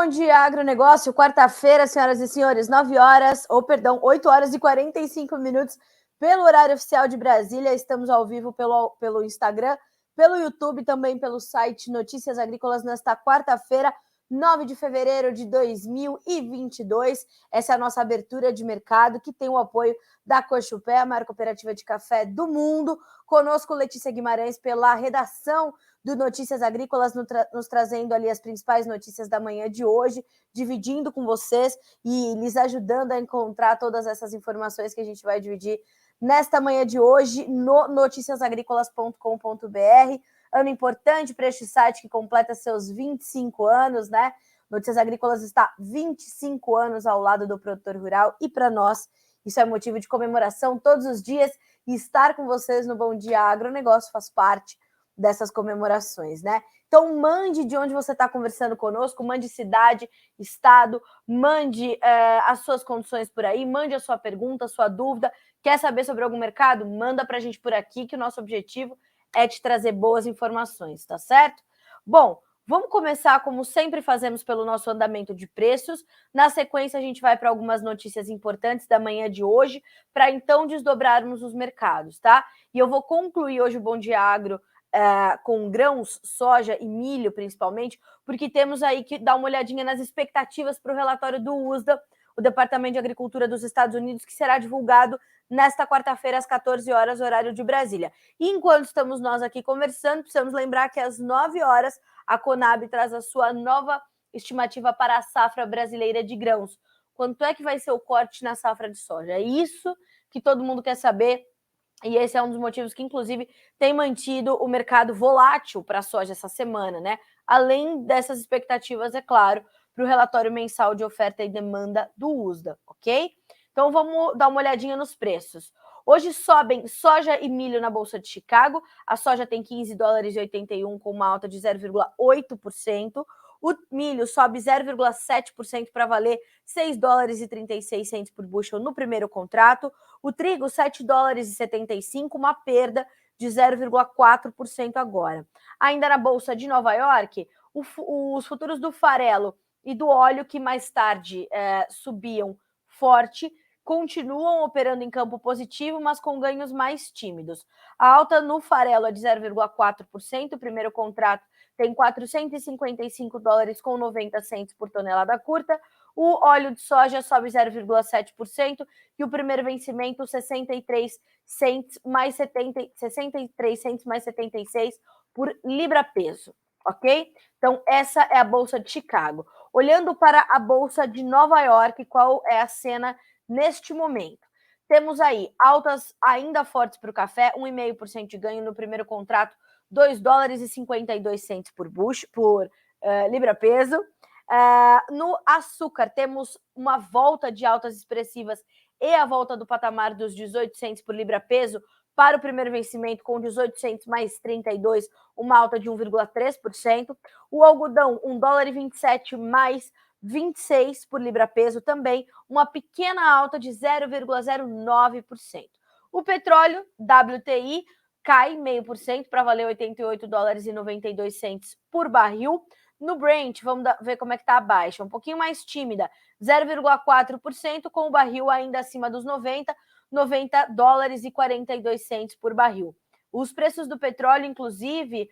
Bom dia, agronegócio. Quarta-feira, senhoras e senhores, 8 horas e 45 minutos, pelo horário oficial de Brasília. Estamos ao vivo pelo Instagram, pelo YouTube, também pelo site Notícias Agrícolas, nesta quarta-feira, 9 de fevereiro de 2022. Essa é a nossa abertura de mercado, que tem o apoio da Cochupé, a maior cooperativa de café do mundo. Conosco, Letícia Guimarães, pela redação do Notícias Agrícolas, nos trazendo ali as principais notícias da manhã de hoje, dividindo com vocês e lhes ajudando a encontrar todas essas informações que a gente vai dividir nesta manhã de hoje no noticiasagricolas.com.br. Ano importante para este site que completa seus 25 anos, né? Notícias Agrícolas está 25 anos ao lado do produtor rural e para nós isso é motivo de comemoração todos os dias, e estar com vocês no Bom Dia Agronegócio faz parte dessas comemorações, né? Então mande de onde você está conversando conosco, mande cidade, estado, mande as suas condições por aí, mande a sua pergunta, a sua dúvida. Quer saber sobre algum mercado? Manda para a gente por aqui, que o nosso objetivo é te trazer boas informações, tá certo? Bom, vamos começar, como sempre fazemos, pelo nosso andamento de preços. Na sequência, a gente vai para algumas notícias importantes da manhã de hoje, para então desdobrarmos os mercados, tá? E eu vou concluir hoje o Bom Dia Agro com grãos, soja e milho, principalmente, porque temos aí que dar uma olhadinha nas expectativas para o relatório do USDA, o Departamento de Agricultura dos Estados Unidos, que será divulgado nesta quarta-feira, às 14 horas, horário de Brasília. E enquanto estamos nós aqui conversando, precisamos lembrar que às 9 horas a Conab traz a sua nova estimativa para a safra brasileira de grãos. Quanto é que vai ser o corte na safra de soja? É isso que todo mundo quer saber. E esse é um dos motivos que, inclusive, tem mantido o mercado volátil para a soja essa semana, né? Além dessas expectativas, é claro, para o relatório mensal de oferta e demanda do USDA, ok? Então, vamos dar uma olhadinha nos preços. Hoje sobem soja e milho na Bolsa de Chicago. A soja tem 15 dólares e 81, com uma alta de 0,8%. O milho sobe 0,7% para valer 6 dólares e 36 centos por bushel no primeiro contrato. O trigo, 7 dólares e 75, uma perda de 0,4% agora. Ainda na Bolsa de Nova York, os futuros do farelo e do óleo, que mais tarde subiam forte, continuam operando em campo positivo, mas com ganhos mais tímidos. A alta no farelo é de 0,4%, o primeiro contrato tem 455 dólares com 90 centos por tonelada curta. O óleo de soja sobe 0,7% e o primeiro vencimento 63 centos mais 76 por libra-peso, ok? Então, essa é a Bolsa de Chicago. Olhando para a Bolsa de Nova York, qual é a cena neste momento? Temos aí altas ainda fortes para o café, 1,5% de ganho no primeiro contrato, 2 dólares e 52 centos por libra-peso. No açúcar, temos uma volta de altas expressivas e a volta do patamar dos 18 centos por libra-peso para o primeiro vencimento, com 18 centos mais 32, uma alta de 1,3%. O algodão, 1 dólar e 27 mais 26 por libra-peso, também uma pequena alta de 0,09%. O petróleo, WTI, cai 0,5% para valer 88 dólares e 92 centos por barril. No Brent, vamos ver como é que está a baixa, um pouquinho mais tímida, 0,4%, com o barril ainda acima dos 90 dólares e 42 centos por barril. Os preços do petróleo, inclusive,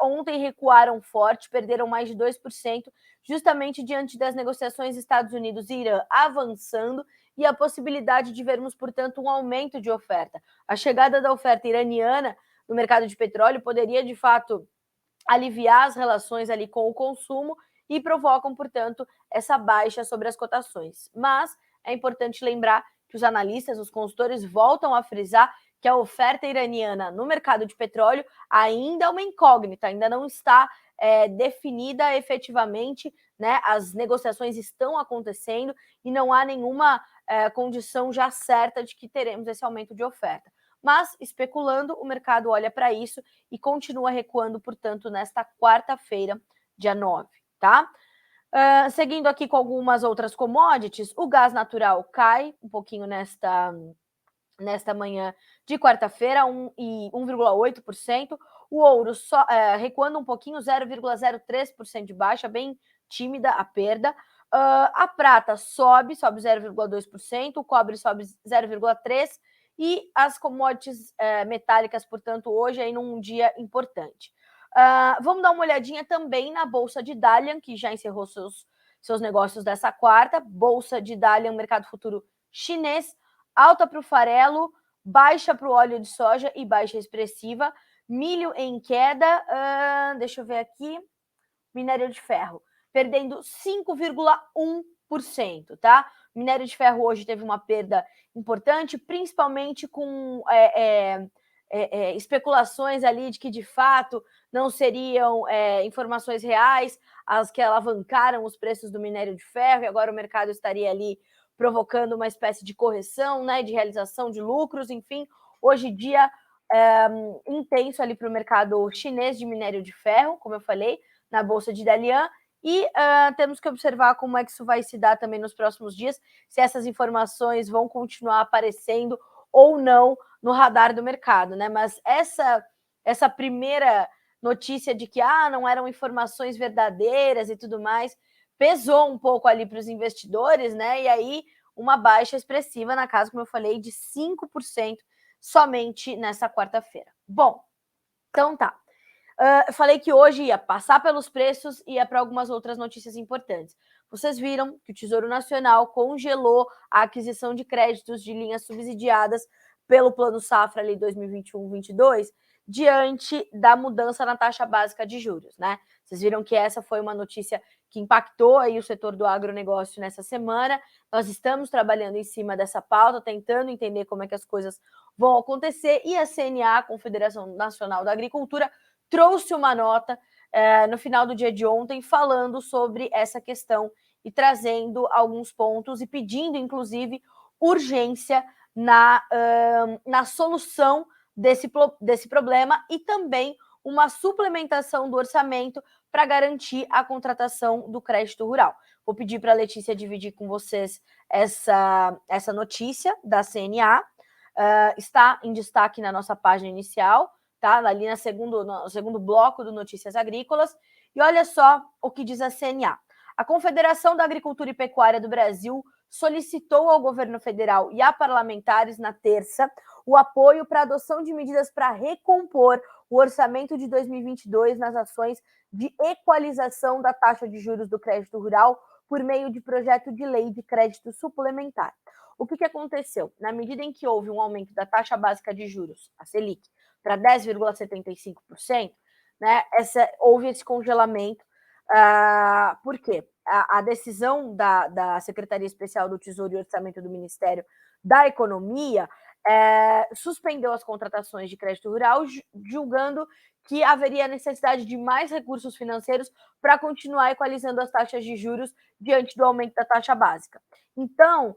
ontem recuaram forte, perderam mais de 2%, justamente diante das negociações Estados Unidos e Irã avançando e a possibilidade de vermos, portanto, um aumento de oferta. A chegada da oferta iraniana no mercado de petróleo poderia, de fato, aliviar as relações ali com o consumo e provocam, portanto, essa baixa sobre as cotações. Mas é importante lembrar que os analistas, os consultores, voltam a frisar que a oferta iraniana no mercado de petróleo ainda é uma incógnita, ainda não está definida efetivamente, né? As negociações estão acontecendo e não há nenhuma condição já certa de que teremos esse aumento de oferta. Mas, especulando, o mercado olha para isso e continua recuando, portanto, nesta quarta-feira, dia 9, tá? Seguindo aqui com algumas outras commodities, o gás natural cai um pouquinho nesta manhã de quarta-feira, 1,8%. O ouro recuando um pouquinho, 0,03% de baixa, bem tímida a perda. A prata sobe 0,2%, o cobre sobe 0,3%, e as commodities metálicas, portanto, hoje aí num dia importante. Vamos dar uma olhadinha também na Bolsa de Dalian, que já encerrou seus negócios dessa quarta. Bolsa de Dalian, mercado futuro chinês, alta para o farelo, baixa para o óleo de soja e baixa expressiva. Milho em queda, deixa eu ver aqui, minério de ferro, perdendo 5,1%, tá? O minério de ferro hoje teve uma perda importante, principalmente com especulações ali de que, de fato, não seriam informações reais as que alavancaram os preços do minério de ferro, e agora o mercado estaria ali provocando uma espécie de correção, né, de realização de lucros, enfim. Hoje em dia, intenso ali para o mercado chinês de minério de ferro, como eu falei, na Bolsa de Dalian, e temos que observar como é que isso vai se dar também nos próximos dias, se essas informações vão continuar aparecendo ou não no radar do mercado, né? Mas essa primeira notícia de que não eram informações verdadeiras e tudo mais, pesou um pouco ali para os investidores, né? E aí uma baixa expressiva na casa, como eu falei, de 5% somente nessa quarta-feira. Bom, então tá. Eu falei que hoje ia passar pelos preços e ia para algumas outras notícias importantes. Vocês viram que o Tesouro Nacional congelou a aquisição de créditos de linhas subsidiadas pelo Plano Safra ali 2021-22, diante da mudança na taxa básica de juros, né? Vocês viram que essa foi uma notícia que impactou aí o setor do agronegócio nessa semana. Nós estamos trabalhando em cima dessa pauta, tentando entender como é que as coisas vão acontecer, e a CNA, Confederação Nacional da Agricultura, trouxe uma nota no final do dia de ontem falando sobre essa questão e trazendo alguns pontos e pedindo, inclusive, urgência na solução desse problema, e também uma suplementação do orçamento para garantir a contratação do crédito rural. Vou pedir para a Letícia dividir com vocês essa notícia da CNA. Está em destaque na nossa página inicial, tá? Ali no segundo bloco do Notícias Agrícolas. E olha só o que diz a CNA. A Confederação da Agricultura e Pecuária do Brasil solicitou ao governo federal e a parlamentares na terça o apoio para a adoção de medidas para recompor o orçamento de 2022 nas ações de equalização da taxa de juros do crédito rural por meio de projeto de lei de crédito suplementar. O que aconteceu? Na medida em que houve um aumento da taxa básica de juros, a Selic, para 10,75%, né, houve esse congelamento. Por quê? A decisão da Secretaria Especial do Tesouro e Orçamento do Ministério da Economia suspendeu as contratações de crédito rural, julgando que haveria necessidade de mais recursos financeiros para continuar equalizando as taxas de juros diante do aumento da taxa básica. Então,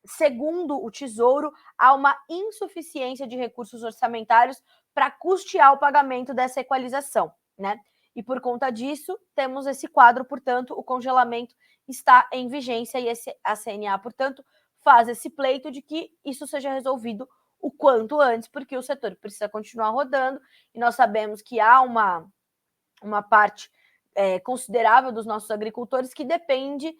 segundo o Tesouro, há uma insuficiência de recursos orçamentários para custear o pagamento dessa equalização, né? E por conta disso, temos esse quadro, portanto, o congelamento está em vigência e a CNA, portanto, faz esse pleito de que isso seja resolvido o quanto antes, porque o setor precisa continuar rodando, e nós sabemos que há uma parte considerável dos nossos agricultores que depende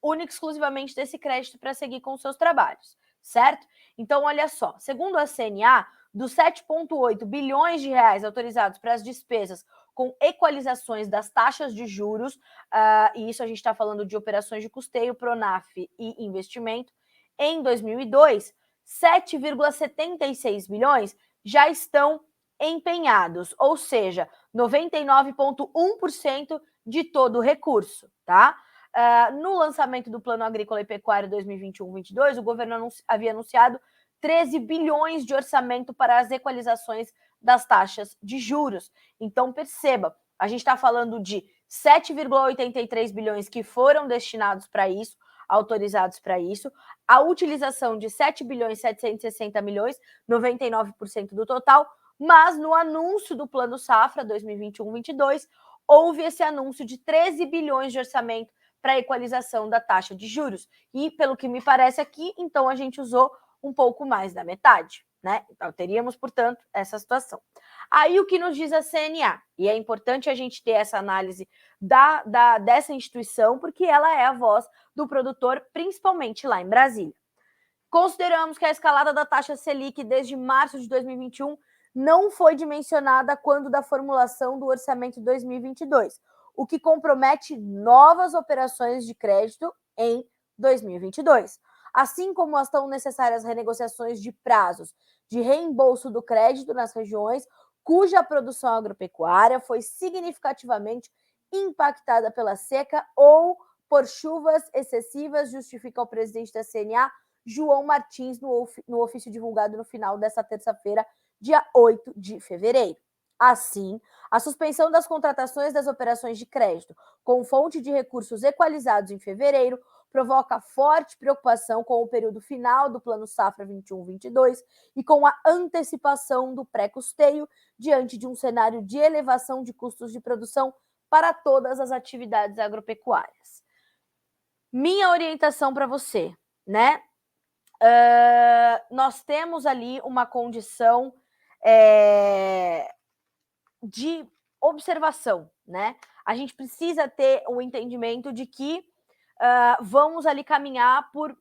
única e exclusivamente desse crédito para seguir com os seus trabalhos, certo? Então, olha só, segundo a CNA, dos 7,8 bilhões de reais autorizados para as despesas com equalizações das taxas de juros, e isso a gente está falando de operações de custeio, Pronaf e investimento, em 2002, 7,76 bilhões já estão empenhados, ou seja, 99,1% de todo o recurso, tá? No lançamento do Plano Agrícola e Pecuário 2021-22, o governo havia anunciado 13 bilhões de orçamento para as equalizações das taxas de juros. Então, perceba, a gente está falando de 7,83 bilhões que foram destinados para isso, autorizados para isso, a utilização de 7 bilhões 760 milhões, 99% do total, mas no anúncio do Plano Safra 2021-22, houve esse anúncio de 13 bilhões de orçamento para a equalização da taxa de juros. E, pelo que me parece aqui, então a gente usou um pouco mais da metade, né? Então, teríamos, portanto, essa situação. Aí o que nos diz a CNA, e é importante a gente ter essa análise dessa instituição, porque ela é a voz do produtor, principalmente lá em Brasília. Consideramos que a escalada da taxa Selic desde março de 2021 não foi dimensionada quando da formulação do orçamento 2022, o que compromete novas operações de crédito em 2022, assim como as tão necessárias renegociações de prazos de reembolso do crédito nas regiões cuja produção agropecuária foi significativamente impactada pela seca ou por chuvas excessivas, justifica o presidente da CNA, João Martins, no ofício divulgado no final dessa terça-feira, dia 8 de fevereiro. Assim, a suspensão das contratações das operações de crédito com fonte de recursos equalizados em fevereiro provoca forte preocupação com o período final do Plano Safra 21-22 e com a antecipação do pré-custeio diante de um cenário de elevação de custos de produção para todas as atividades agropecuárias. Minha orientação para você, né? Nós temos ali uma condição de observação, né? A gente precisa ter o entendimento de que vamos ali caminhar por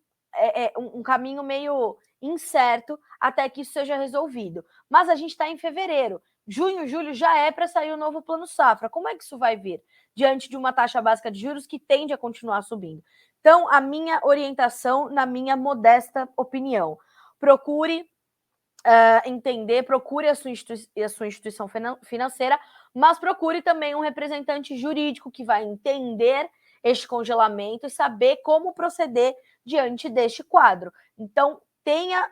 um caminho meio incerto até que isso seja resolvido. Mas a gente está em fevereiro. Junho, julho já é para sair o novo Plano Safra. Como é que isso vai vir? Diante de uma taxa básica de juros que tende a continuar subindo. Então, a minha orientação, na minha modesta opinião, procure entender, procure a sua instituição financeira, mas procure também um representante jurídico que vai entender este congelamento e saber como proceder diante deste quadro. Então,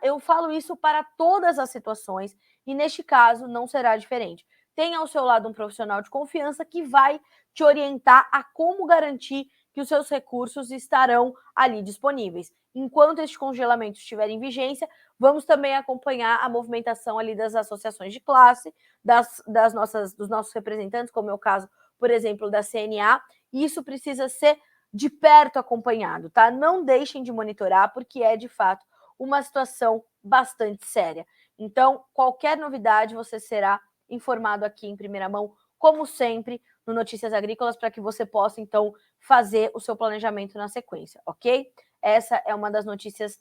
eu falo isso para todas as situações e neste caso não será diferente. Tenha ao seu lado um profissional de confiança que vai te orientar a como garantir que os seus recursos estarão ali disponíveis. Enquanto este congelamento estiver em vigência, vamos também acompanhar a movimentação ali das associações de classe, dos nossos representantes, como é o caso, por exemplo, da CNA. E isso precisa ser de perto acompanhado, tá? Não deixem de monitorar, porque é, de fato, uma situação bastante séria. Então, qualquer novidade, você será informado aqui em primeira mão, como sempre, no Notícias Agrícolas, para que você possa, então, fazer o seu planejamento na sequência, ok? Essa é uma das notícias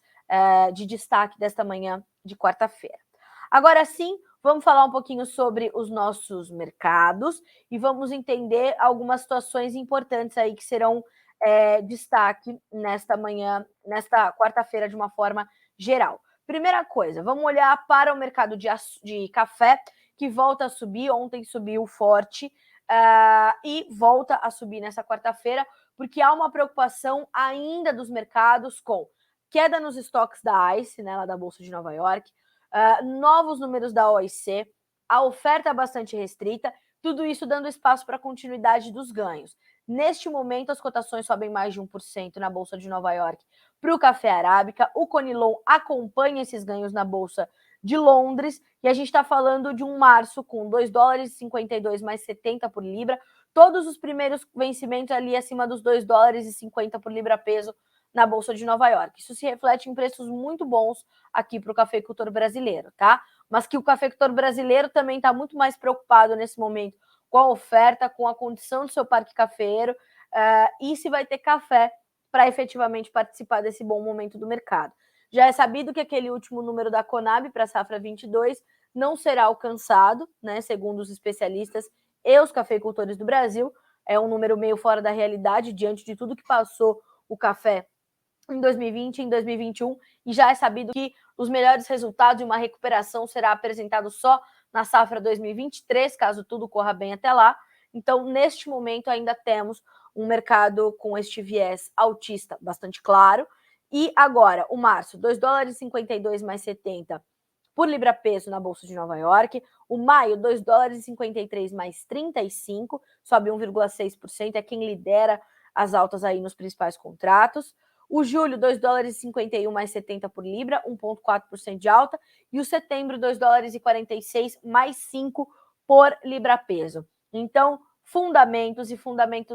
de destaque desta manhã de quarta-feira. Agora sim, vamos falar um pouquinho sobre os nossos mercados e vamos entender algumas situações importantes aí que serão destaque nesta manhã, nesta quarta-feira, de uma forma geral. Primeira coisa, vamos olhar para o mercado de café, que volta a subir. Ontem subiu forte e volta a subir nessa quarta-feira, porque há uma preocupação ainda dos mercados com queda nos estoques da ICE, né, lá da Bolsa de Nova York, novos números da OIC, a oferta bastante restrita, tudo isso dando espaço para a continuidade dos ganhos. Neste momento, as cotações sobem mais de 1% na Bolsa de Nova York para o café arábica. O Conilon acompanha esses ganhos na Bolsa de Londres, e a gente está falando de um março com 2 dólares e 52 mais 70 por libra, todos os primeiros vencimentos ali acima dos 2 dólares e 50 por libra peso na Bolsa de Nova York. Isso se reflete em preços muito bons aqui para o cafeicultor brasileiro, tá? Mas que o cafeicultor brasileiro também está muito mais preocupado nesse momento com a oferta, com a condição do seu parque cafeeiro e se vai ter café para efetivamente participar desse bom momento do mercado. Já é sabido que aquele último número da Conab para a safra 22 não será alcançado, né, segundo os especialistas e os cafeicultores do Brasil. É um número meio fora da realidade diante de tudo que passou o café em 2020 e em 2021, e já é sabido que os melhores resultados e uma recuperação será apresentado só na safra 2023, caso tudo corra bem até lá. Então, neste momento, ainda temos um mercado com este viés altista bastante claro. E agora, o março, 2 dólares e 52 mais 70 por libra peso na Bolsa de Nova York. O maio, 2 dólares e 53 mais 35, sobe 1,6%, é quem lidera as altas aí nos principais contratos. O julho, 2 dólares e 51 mais 70 por libra, 1,4% de alta. E o setembro, 2 dólares e 46 mais 5 por libra peso. Então, fundamentos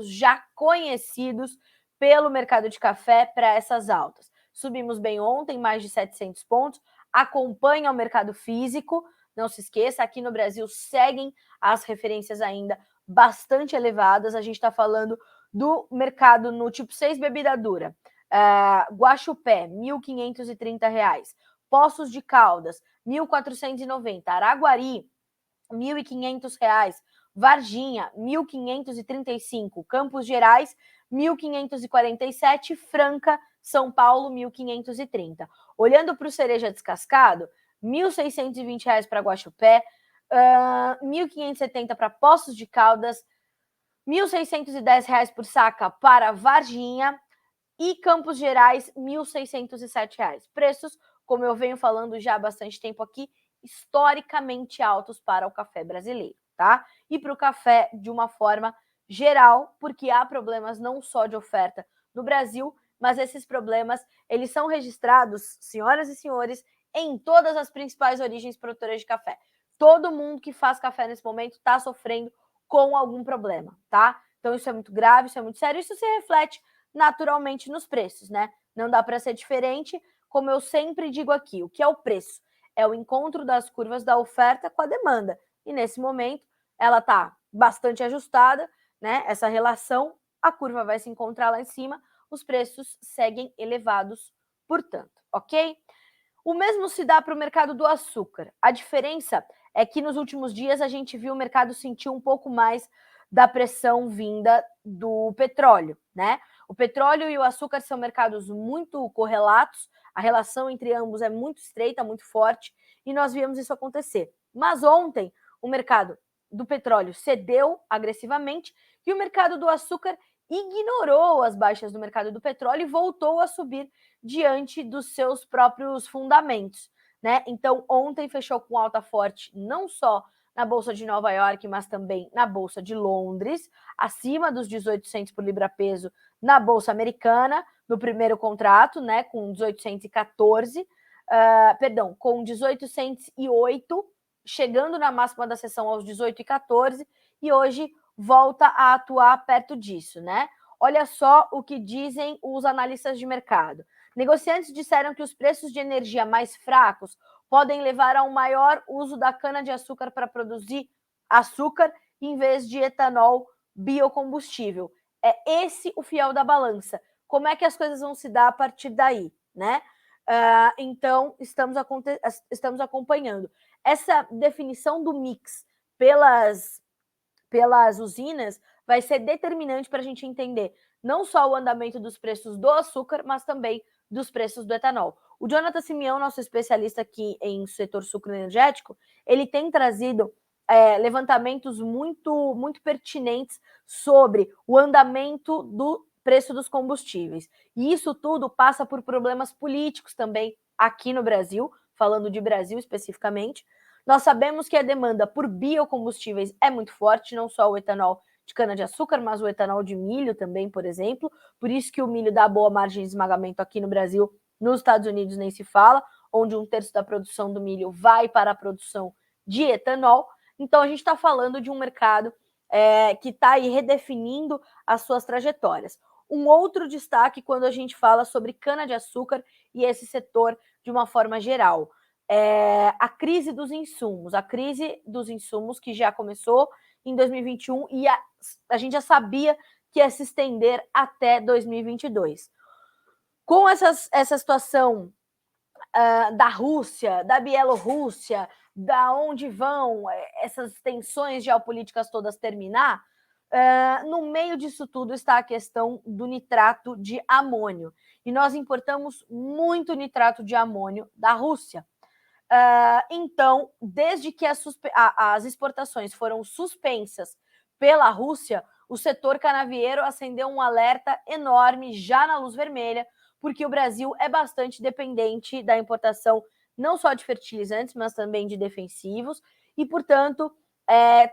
já conhecidos pelo mercado de café para essas altas. Subimos bem ontem, mais de 700 pontos. acompanha o mercado físico. Não se esqueça, aqui no Brasil seguem as referências ainda bastante elevadas. A gente está falando do mercado no tipo 6 bebida dura. Guaxupé, R$ 1.530. Poços de Caldas, R$ 1.490. Araguari, R$ 1.500. Varginha, R$ 1.535. Campos Gerais, R$ 1.547. Franca, São Paulo, R$ 1.530. Olhando para o cereja descascado, R$ 1.620 para Guaxupé, R$ 1.570 para Poços de Caldas, R$ 1.610 por saca para Varginha e Campos Gerais, R$ 1.607. Preços, como eu venho falando já há bastante tempo aqui, historicamente altos para o café brasileiro, tá? E para o café de uma forma geral, porque há problemas não só de oferta no Brasil, mas esses problemas, eles são registrados, senhoras e senhores, em todas as principais origens produtoras de café. Todo mundo que faz café nesse momento está sofrendo com algum problema, tá? Então isso é muito grave, isso é muito sério, isso se reflete naturalmente nos preços, né? Não dá para ser diferente, como eu sempre digo aqui, o que é o preço? É o encontro das curvas da oferta com a demanda. E nesse momento, ela está bastante ajustada, né? Essa relação, a curva vai se encontrar lá em cima, os preços seguem elevados, portanto, ok? O mesmo se dá para o mercado do açúcar. A diferença é que nos últimos dias a gente viu o mercado sentir um pouco mais da pressão vinda do petróleo, né? O petróleo e o açúcar são mercados muito correlatos, a relação entre ambos é muito estreita, muito forte, e nós vimos isso acontecer. Mas ontem, o mercado do petróleo cedeu agressivamente e o mercado do açúcar ignorou as baixas do mercado do petróleo e voltou a subir diante dos seus próprios fundamentos, né? Então, ontem fechou com alta forte, não só na Bolsa de Nova York, mas também na Bolsa de Londres, acima dos 1.800 por libra-peso na Bolsa Americana, no primeiro contrato, né, com 1.814, com 1.808, chegando na máxima da sessão aos 18,14, e hoje volta a atuar perto disso, né? Olha só o que dizem os analistas de mercado. Negociantes disseram que os preços de energia mais fracos podem levar a um maior uso da cana-de-açúcar para produzir açúcar em vez de etanol biocombustível. É esse o fiel da balança. Como é que as coisas vão se dar a partir daí, né? Então, estamos acompanhando. Essa definição do mix pelas usinas vai ser determinante para a gente entender não só o andamento dos preços do açúcar, mas também dos preços do etanol. O Jonathan Simeão, nosso especialista aqui em setor sucroenergético, ele tem trazido levantamentos muito, muito pertinentes sobre o andamento do preço dos combustíveis. E isso tudo passa por problemas políticos também aqui no Brasil, falando de Brasil especificamente. Nós sabemos que a demanda por biocombustíveis é muito forte, não só o etanol de cana-de-açúcar, mas o etanol de milho também, por exemplo. Por isso que o milho dá boa margem de esmagamento aqui no Brasil. Nos Estados Unidos nem se fala, onde 1/3 da produção do milho vai para a produção de etanol. Então, a gente está falando de um mercado que está aí redefinindo as suas trajetórias. Um outro destaque quando a gente fala sobre cana-de-açúcar e esse setor de uma forma geral. A crise dos insumos que já começou em 2021 e a gente já sabia que ia se estender até 2022. Com essa situação da Rússia, da Bielorrússia, da onde vão essas tensões geopolíticas todas terminar, no meio disso tudo está a questão do nitrato de amônio. E nós importamos muito nitrato de amônio da Rússia. Então, desde que as exportações foram suspensas pela Rússia, o setor canavieiro acendeu um alerta enorme já na luz vermelha, porque o Brasil é bastante dependente da importação não só de fertilizantes, mas também de defensivos, e, portanto,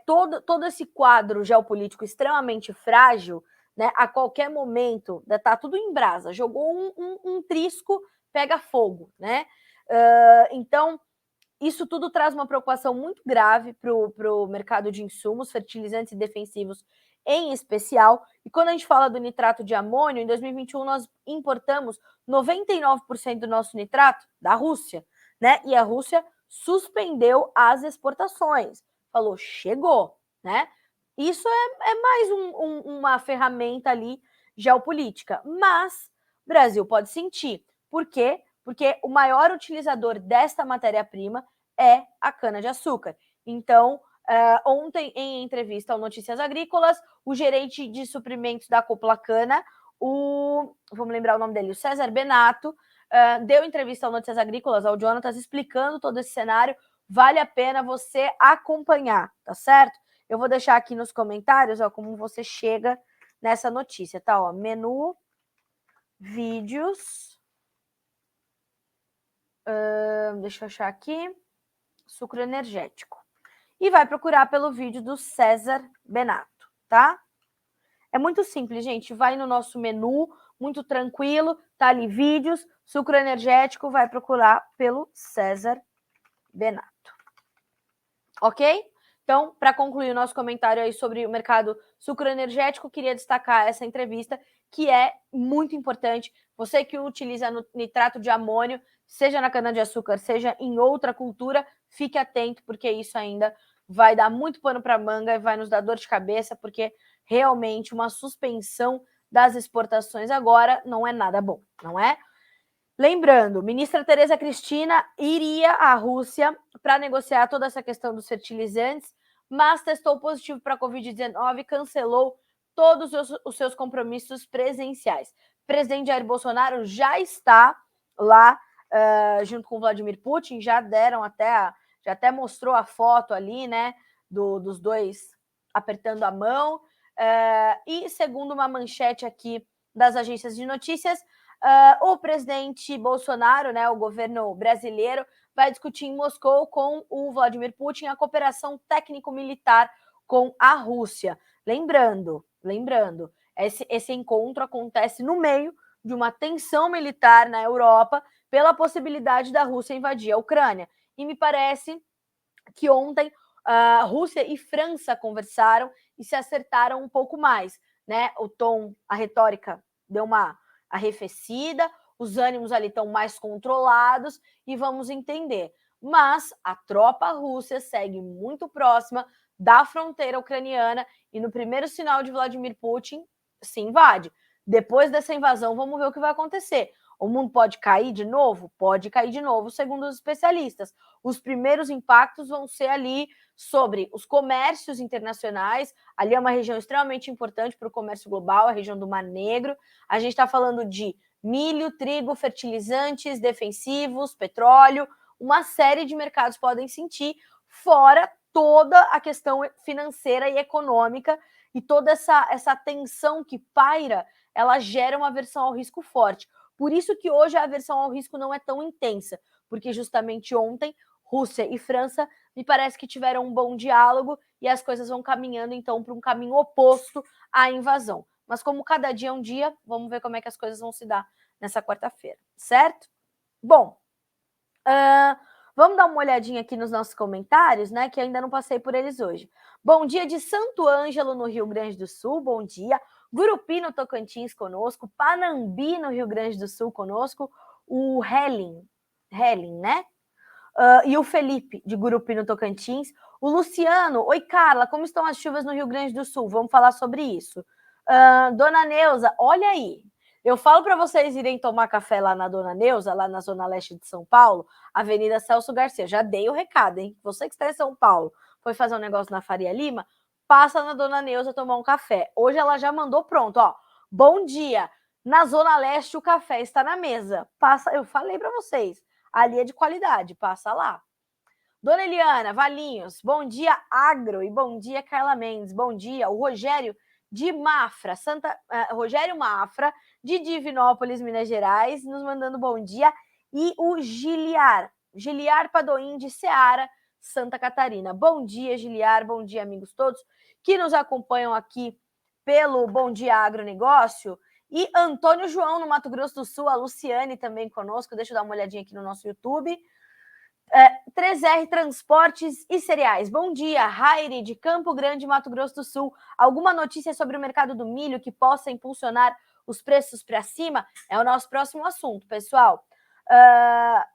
todo esse quadro geopolítico extremamente frágil, né, a qualquer momento, está tudo em brasa, jogou um trisco, pega fogo, né? Então, isso tudo traz uma preocupação muito grave para o mercado de insumos, fertilizantes e defensivos em especial. E quando a gente fala do nitrato de amônio, em 2021 nós importamos 99% do nosso nitrato da Rússia, né? E a Rússia suspendeu as exportações. Falou, chegou, né? Isso é mais uma ferramenta ali geopolítica. Mas o Brasil pode sentir. Por quê? Porque o maior utilizador desta matéria-prima é a cana-de-açúcar. Então, ontem, em entrevista ao Notícias Agrícolas, o gerente de suprimentos da Copla Cana, vamos lembrar o nome dele, o César Benato, deu entrevista ao Notícias Agrícolas, ao Jonatas, explicando todo esse cenário. Vale a pena você acompanhar, tá certo? Eu vou deixar aqui nos comentários, ó, como você chega nessa notícia, tá? Ó, menu, vídeos, deixa eu achar aqui, sucro energético. E vai procurar pelo vídeo do César Benato, tá? É muito simples, gente. Vai no nosso menu, muito tranquilo, tá ali vídeos, sucro energético, vai procurar pelo César Benato. Ok? Então, para concluir o nosso comentário aí sobre o mercado sucroenergético, queria destacar essa entrevista, que é muito importante. Você que utiliza nitrato de amônio, seja na cana-de-açúcar, seja em outra cultura, fique atento, porque isso ainda vai dar muito pano para manga e vai nos dar dor de cabeça, porque realmente uma suspensão das exportações agora não é nada bom, não é? Lembrando, ministra Tereza Cristina iria à Rússia para negociar toda essa questão dos fertilizantes, mas testou positivo para a Covid-19 e cancelou todos os seus compromissos presenciais. O presidente Jair Bolsonaro já está lá junto com o Vladimir Putin, já até mostrou a foto ali, né, dos dois apertando a mão. E segundo uma manchete aqui das agências de notícias, o presidente Bolsonaro, né, o governo brasileiro, vai discutir em Moscou com o Vladimir Putin a cooperação técnico-militar com a Rússia. Lembrando, esse encontro acontece no meio de uma tensão militar na Europa pela possibilidade da Rússia invadir a Ucrânia. E me parece que ontem Rússia e França conversaram e se acertaram um pouco mais, né? O tom, a retórica deu uma arrefecida, os ânimos ali estão mais controlados e vamos entender. Mas a tropa russa segue muito próxima da fronteira ucraniana e no primeiro sinal de Vladimir Putin se invade. Depois dessa invasão, vamos ver o que vai acontecer. O mundo pode cair de novo? Pode cair de novo, segundo os especialistas. Os primeiros impactos vão ser ali sobre os comércios internacionais. Ali é uma região extremamente importante para o comércio global, a região do Mar Negro. A gente está falando de milho, trigo, fertilizantes, defensivos, petróleo. Uma série de mercados podem sentir, fora toda a questão financeira e econômica e toda essa tensão que paira, ela gera uma aversão ao risco forte. Por isso que hoje a aversão ao risco não é tão intensa, porque justamente ontem Rússia e França me parece que tiveram um bom diálogo e as coisas vão caminhando então para um caminho oposto à invasão. Mas como cada dia é um dia, vamos ver como é que as coisas vão se dar nessa quarta-feira, certo? Bom, vamos dar uma olhadinha aqui nos nossos comentários, né? Que ainda não passei por eles hoje. Bom dia de Santo Ângelo, no Rio Grande do Sul. Bom dia. Gurupi, no Tocantins, conosco. Panambi, no Rio Grande do Sul, conosco. O Helen, né? E o Felipe, de Gurupi, no Tocantins. O Luciano. Oi, Carla, como estão as chuvas no Rio Grande do Sul? Vamos falar sobre isso. Dona Neuza, olha aí. Eu falo para vocês irem tomar café lá na Dona Neuza, lá na Zona Leste de São Paulo, Avenida Celso Garcia. Já dei o recado, hein? Você que está em São Paulo, foi fazer um negócio na Faria Lima, passa na Dona Neuza tomar um café. Hoje ela já mandou pronto, ó. Bom dia. Na Zona Leste o café está na mesa. Passa, eu falei para vocês. Ali é de qualidade, passa lá. Dona Eliana, Valinhos, bom dia, Agro, e bom dia, Carla Mendes, bom dia. O Rogério de Mafra, Rogério Mafra, de Divinópolis, Minas Gerais, nos mandando bom dia. E o Giliar Padoim, de Ceará, Santa Catarina. Bom dia, Giliar, bom dia, amigos todos que nos acompanham aqui pelo Bom Dia Agronegócio. E Antônio João, no Mato Grosso do Sul, a Luciane também conosco. Deixa eu dar uma olhadinha aqui no nosso YouTube. 3R Transportes e Cereais. Bom dia, Raire, de Campo Grande, Mato Grosso do Sul. Alguma notícia sobre o mercado do milho que possa impulsionar os preços para cima? É o nosso próximo assunto, pessoal.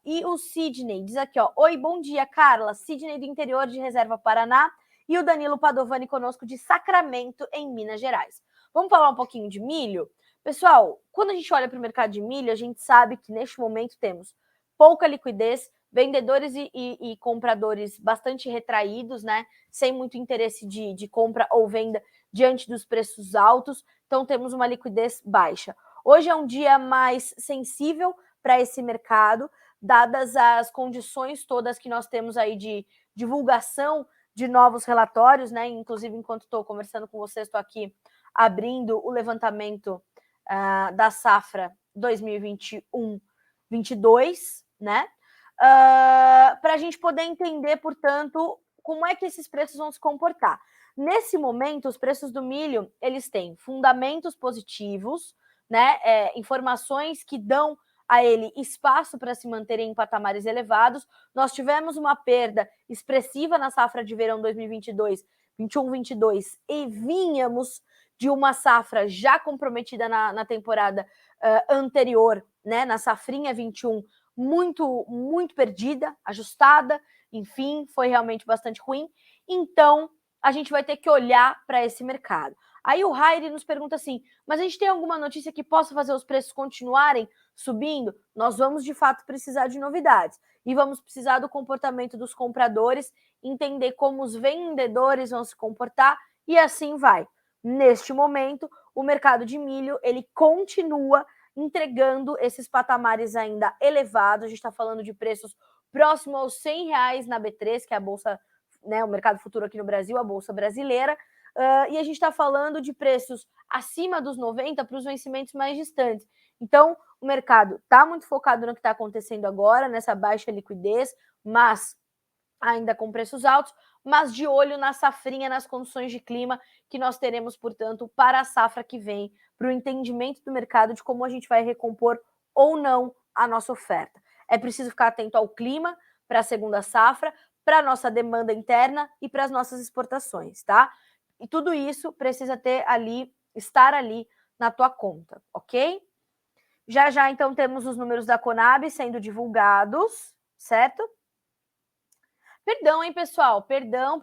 E o Sidney diz aqui, ó, oi, bom dia, Carla, Sidney do interior de Reserva Paraná e o Danilo Padovani conosco de Sacramento, em Minas Gerais. Vamos falar um pouquinho de milho? Pessoal, quando a gente olha para o mercado de milho, a gente sabe que neste momento temos pouca liquidez, vendedores e compradores bastante retraídos, né? Sem muito interesse de compra ou venda diante dos preços altos, então temos uma liquidez baixa. Hoje é um dia mais sensível para esse mercado, dadas as condições todas que nós temos aí de divulgação de novos relatórios, né? Inclusive, enquanto estou conversando com vocês, estou aqui abrindo o levantamento da safra 2021-22, né? Para a gente poder entender, portanto, como é que esses preços vão se comportar. Nesse momento, os preços do milho, eles têm fundamentos positivos, né? Informações que dão a ele espaço para se manterem em patamares elevados. Nós tivemos uma perda expressiva na safra de verão 2022, 21-22, e vínhamos de uma safra já comprometida na temporada anterior, né? Na safrinha 21, muito perdida, ajustada, enfim, foi realmente bastante ruim. Então, a gente vai ter que olhar para esse mercado. Aí o Rairi nos pergunta assim, mas a gente tem alguma notícia que possa fazer os preços continuarem subindo? Nós vamos, de fato, precisar de novidades. E vamos precisar do comportamento dos compradores, entender como os vendedores vão se comportar, e assim vai. Neste momento, o mercado de milho, ele continua entregando esses patamares ainda elevados. A gente está falando de preços próximos aos R$100 na B3, que é a bolsa, né, o mercado futuro aqui no Brasil, a bolsa brasileira. E a gente está falando de preços acima dos 90 para os vencimentos mais distantes. Então, o mercado está muito focado no que está acontecendo agora, nessa baixa liquidez, mas ainda com preços altos, mas de olho na safrinha, nas condições de clima que nós teremos, portanto, para a safra que vem, para o entendimento do mercado de como a gente vai recompor ou não a nossa oferta. É preciso ficar atento ao clima para a segunda safra, para a nossa demanda interna e para as nossas exportações, tá? E tudo isso precisa estar ali na tua conta, ok? Já, então, temos os números da Conab sendo divulgados, certo? Perdão, hein, pessoal? Perdão.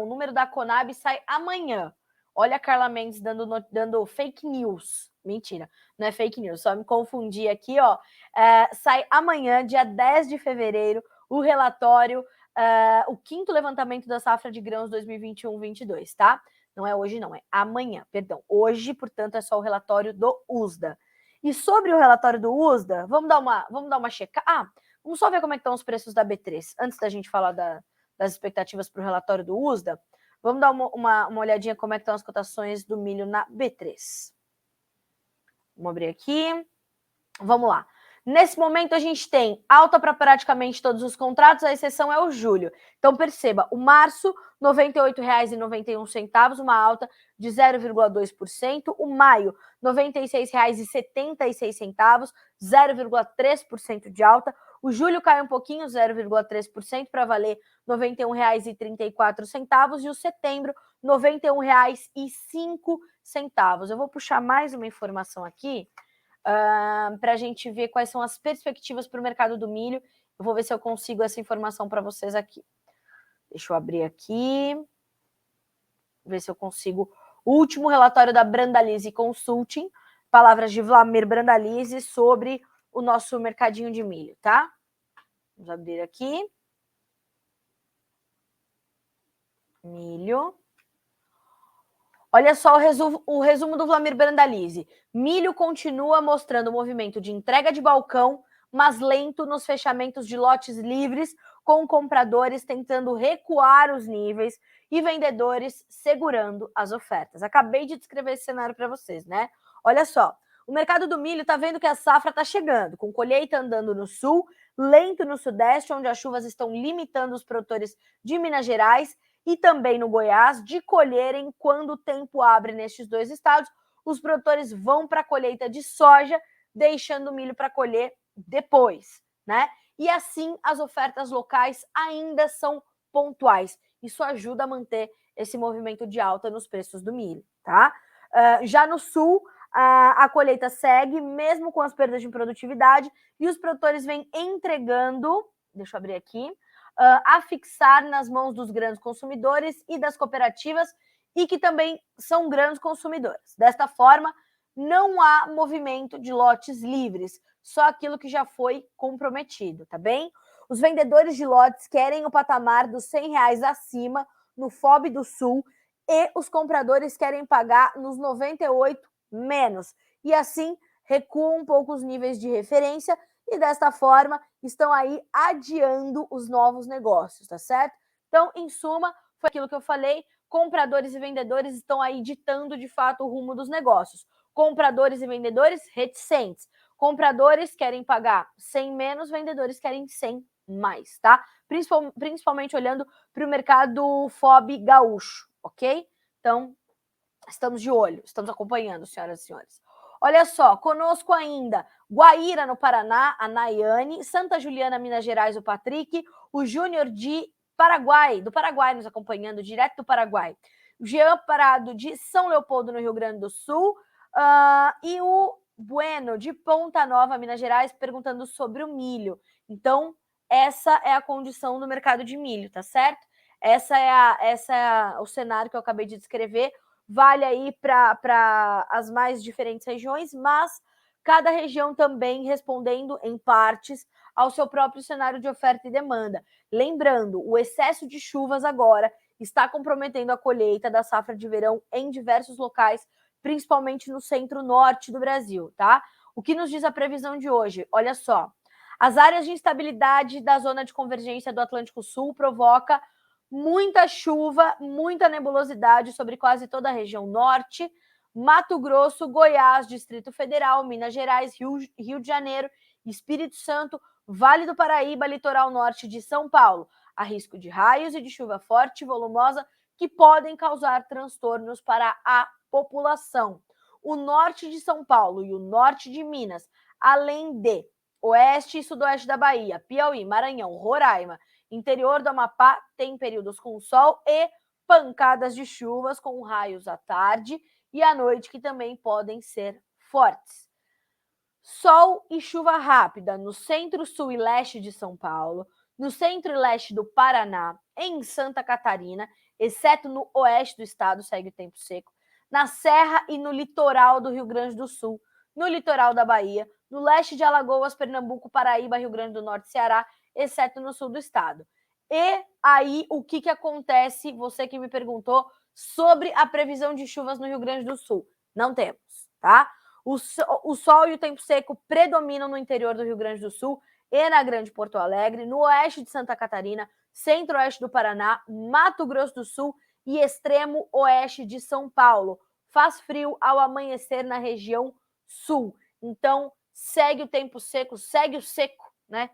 O número da Conab sai amanhã. Olha a Carla Mendes dando fake news. Mentira, não é fake news, só me confundi aqui, ó. Sai amanhã, dia 10 de fevereiro, o relatório, o 5º levantamento da safra de grãos 2021-22, tá? Não é hoje, não, é amanhã, perdão. Hoje, portanto, é só o relatório do USDA. E sobre o relatório do USDA, vamos dar uma checada. Vamos só ver como é que estão os preços da B3, antes da gente falar das expectativas para o relatório do USDA. Vamos dar uma olhadinha como é que estão as cotações do milho na B3. Vamos abrir aqui. Vamos lá. Nesse momento, a gente tem alta para praticamente todos os contratos, a exceção é o julho. Então, perceba, o março, R$ 98,91, uma alta de 0,2%. O maio, R$ 96,76, 0,3% de alta. O julho cai um pouquinho, 0,3%, para valer R$ 91,34. E o setembro, R$ 91,05. Eu vou puxar mais uma informação aqui, para a gente ver quais são as perspectivas para o mercado do milho. Eu vou ver se eu consigo essa informação para vocês aqui. Deixa eu abrir aqui. Ver se eu consigo. O último relatório da Brandalize Consulting, palavras de Vlamir Brandalize sobre o nosso mercadinho de milho, tá? Vamos abrir aqui. Milho. Olha só o resumo do Vlamir Brandalize. Milho continua mostrando o movimento de entrega de balcão, mas lento nos fechamentos de lotes livres, com compradores tentando recuar os níveis e vendedores segurando as ofertas. Acabei de descrever esse cenário para vocês, né? Olha só, o mercado do milho está vendo que a safra está chegando, com colheita andando no sul, lento no sudeste, onde as chuvas estão limitando os produtores de Minas Gerais, e também no Goiás, de colherem quando o tempo abre nestes dois estados. Os produtores vão para a colheita de soja, deixando o milho para colher depois, né? E assim as ofertas locais ainda são pontuais. Isso ajuda a manter esse movimento de alta nos preços do milho, tá? Já no sul, a colheita segue, mesmo com as perdas de produtividade, e os produtores vêm entregando, deixa eu abrir aqui, a fixar nas mãos dos grandes consumidores e das cooperativas, e que também são grandes consumidores. Desta forma, não há movimento de lotes livres, só aquilo que já foi comprometido, tá bem? Os vendedores de lotes querem o patamar dos R$100 acima no FOB do Sul e os compradores querem pagar nos 98 menos. E assim recuam um pouco os níveis de referência e desta forma estão aí adiando os novos negócios, tá certo? Então, em suma, foi aquilo que eu falei, compradores e vendedores estão aí ditando de fato o rumo dos negócios. Compradores e vendedores reticentes. Compradores querem pagar 100 menos, vendedores querem 100 mais, tá? Principalmente olhando para o mercado FOB gaúcho, ok? Então, estamos de olho, estamos acompanhando, senhoras e senhores. Olha só, conosco ainda Guaíra, no Paraná, a Nayane, Santa Juliana, Minas Gerais, o Patrick, o Júnior de Paraguai, do Paraguai, nos acompanhando, direto do Paraguai. O Jean Parado, de São Leopoldo, no Rio Grande do Sul, e o Bueno, de Ponta Nova, Minas Gerais, perguntando sobre o milho. Então, essa é a condição do mercado de milho, tá certo? Essa é o cenário que eu acabei de descrever. Vale aí para as mais diferentes regiões, mas cada região também respondendo em partes ao seu próprio cenário de oferta e demanda. Lembrando, o excesso de chuvas agora está comprometendo a colheita da safra de verão em diversos locais, principalmente no centro-norte do Brasil, tá? O que nos diz a previsão de hoje? Olha só, as áreas de instabilidade da zona de convergência do Atlântico Sul provoca muita chuva, muita nebulosidade sobre quase toda a região norte, Mato Grosso, Goiás, Distrito Federal, Minas Gerais, Rio de Janeiro, Espírito Santo, Vale do Paraíba, litoral norte de São Paulo. Há risco de raios e de chuva forte e volumosa que podem causar transtornos para a população. O norte de São Paulo e o norte de Minas, além de oeste e sudoeste da Bahia, Piauí, Maranhão, Roraima, interior do Amapá tem períodos com sol e pancadas de chuvas com raios à tarde e à noite que também podem ser fortes. Sol e chuva rápida no centro, sul e leste de São Paulo, no centro e leste do Paraná, em Santa Catarina, exceto no oeste do estado, segue o tempo seco, na Serra e no litoral do Rio Grande do Sul, no litoral da Bahia, no leste de Alagoas, Pernambuco, Paraíba, Rio Grande do Norte, Ceará, exceto no sul do estado. E aí, o que acontece, você que me perguntou, sobre a previsão de chuvas no Rio Grande do Sul? Não temos, tá? O sol e o tempo seco predominam no interior do Rio Grande do Sul e na Grande Porto Alegre, no oeste de Santa Catarina, centro-oeste do Paraná, Mato Grosso do Sul e extremo oeste de São Paulo. Faz frio ao amanhecer na região sul. Então, segue o tempo seco, segue o seco, né?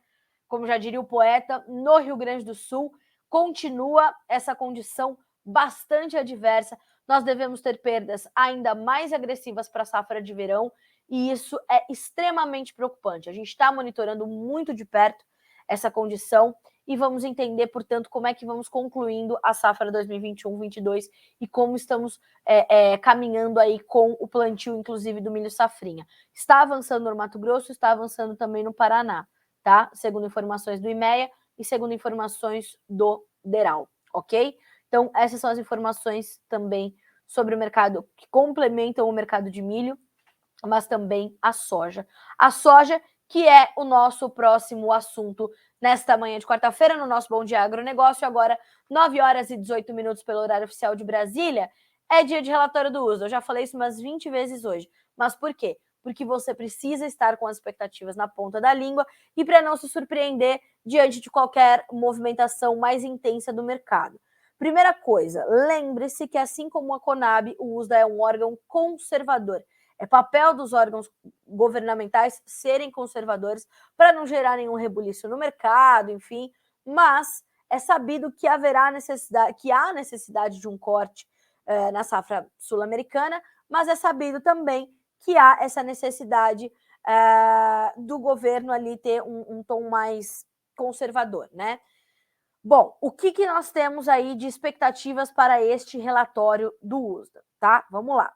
Como já diria o poeta, no Rio Grande do Sul, continua essa condição bastante adversa. Nós devemos ter perdas ainda mais agressivas para a safra de verão, e isso é extremamente preocupante. A gente está monitorando muito de perto essa condição e vamos entender, portanto, como é que vamos concluindo a safra 2021-22 e como estamos caminhando aí com o plantio, inclusive, do milho safrinha. Está avançando no Mato Grosso, está avançando também no Paraná, tá? Segundo informações do IMEA e segundo informações do DERAL, ok? Então, essas são as informações também sobre o mercado que complementam o mercado de milho, mas também a soja. A soja, que é o nosso próximo assunto nesta manhã de quarta-feira, no nosso Bom Dia Agronegócio, agora 9 horas e 18 minutos pelo horário oficial de Brasília, é dia de relatório do USDA. Eu já falei isso umas 20 vezes hoje. Mas por quê? Porque você precisa estar com as expectativas na ponta da língua e para não se surpreender diante de qualquer movimentação mais intensa do mercado. Primeira coisa, lembre-se que assim como a Conab, o USDA é um órgão conservador. É papel dos órgãos governamentais serem conservadores para não gerar nenhum rebuliço no mercado, enfim, mas é sabido que haverá necessidade, que há necessidade de um corte na safra sul-americana, mas é sabido também que há essa necessidade do governo ali ter um tom mais conservador, né? Bom, o que nós temos aí de expectativas para este relatório do USDA, tá? Vamos lá.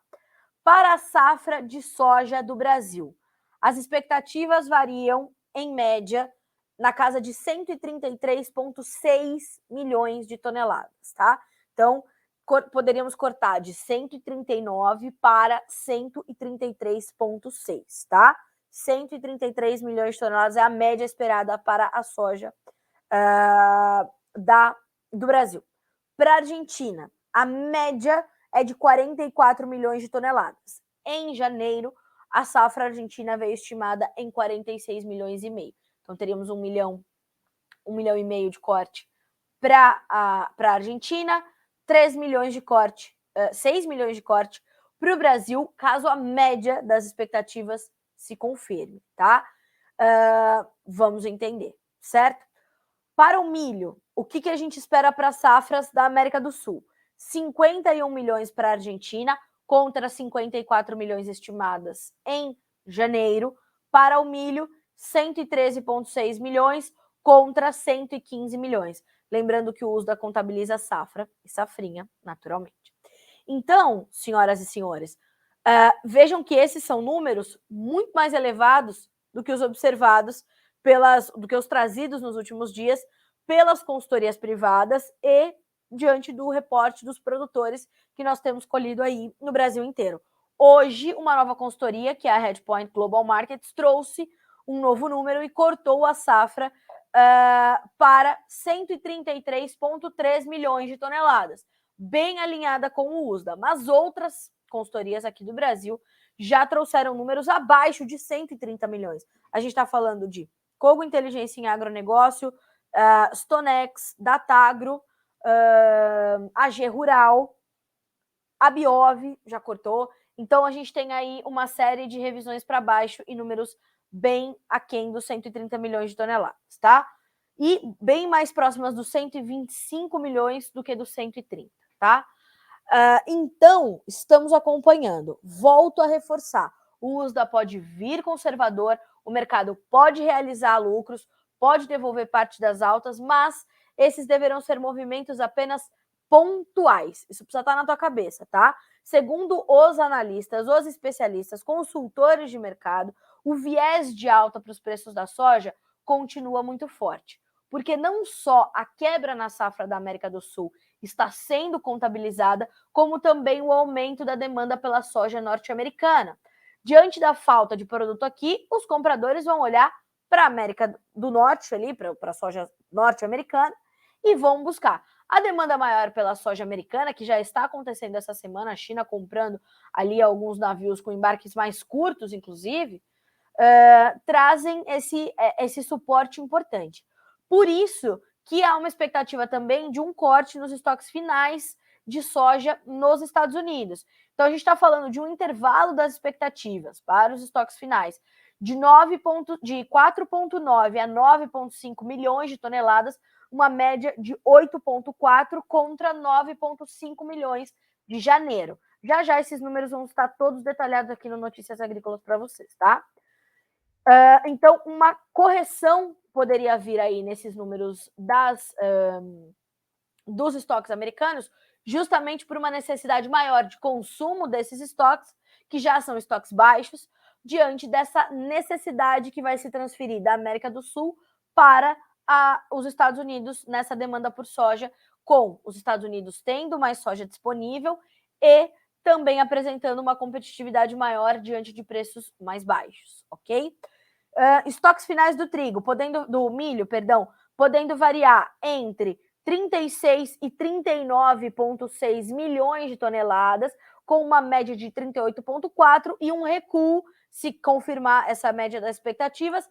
Para a safra de soja do Brasil, as expectativas variam, em média, na casa de 133,6 milhões de toneladas, tá? Então, poderíamos cortar de 139 para 133,6, tá? 133 milhões de toneladas é a média esperada para a soja do Brasil. Para a Argentina, a média é de 44 milhões de toneladas. Em janeiro, a safra argentina veio estimada em 46 milhões e meio. Então, teríamos 1 milhão e meio de corte para a Argentina, 3 milhões de corte, 6 milhões de corte para o Brasil, caso a média das expectativas se confirme, tá? Vamos entender, certo? Para o milho, o que a gente espera para as safras da América do Sul? 51 milhões para a Argentina, contra 54 milhões estimadas em janeiro. Para o milho, 113,6 milhões contra 115 milhões. Lembrando que o USDA contabiliza safra e safrinha, naturalmente. Então, senhoras e senhores, vejam que esses são números muito mais elevados do que os observados do que os trazidos nos últimos dias pelas consultorias privadas e diante do reporte dos produtores que nós temos colhido aí no Brasil inteiro. Hoje, uma nova consultoria, que é a Redpoint Global Markets, trouxe um novo número e cortou a safra para 133,3 milhões de toneladas, bem alinhada com o USDA, mas outras consultorias aqui do Brasil já trouxeram números abaixo de 130 milhões. A gente está falando de Cogo Inteligência em Agronegócio, Stonex, Datagro, AG Rural, a Biov já cortou. Então, a gente tem aí uma série de revisões para baixo e números bem aquém dos 130 milhões de toneladas, tá? E bem mais próximas dos 125 milhões do que dos 130, tá? Então, estamos acompanhando. Volto a reforçar. O USDA pode vir conservador, o mercado pode realizar lucros, pode devolver parte das altas, mas esses deverão ser movimentos apenas pontuais. Isso precisa estar na tua cabeça, tá? Segundo os analistas, os especialistas, consultores de mercado, o viés de alta para os preços da soja continua muito forte. Porque não só a quebra na safra da América do Sul está sendo contabilizada, como também o aumento da demanda pela soja norte-americana. Diante da falta de produto aqui, os compradores vão olhar para a América do Norte, ali, para a soja norte-americana, e vão buscar. A demanda maior pela soja americana, que já está acontecendo essa semana, a China comprando ali alguns navios com embarques mais curtos, inclusive, trazem esse suporte importante. Por isso que há uma expectativa também de um corte nos estoques finais de soja nos Estados Unidos. Então, a gente está falando de um intervalo das expectativas para os estoques finais de 4,9 a 9,5 milhões de toneladas, uma média de 8,4 contra 9,5 milhões de janeiro. Já esses números vão estar todos detalhados aqui no Notícias Agrícolas para vocês, tá? Então, uma correção poderia vir aí nesses números dos estoques americanos, justamente por uma necessidade maior de consumo desses estoques, que já são estoques baixos, diante dessa necessidade que vai se transferir da América do Sul para os Estados Unidos nessa demanda por soja, com os Estados Unidos tendo mais soja disponível e também apresentando uma competitividade maior diante de preços mais baixos, ok? Estoques finais do milho, podendo variar entre 36 e 39,6 milhões de toneladas, com uma média de 38,4 e um recuo, se confirmar essa média das expectativas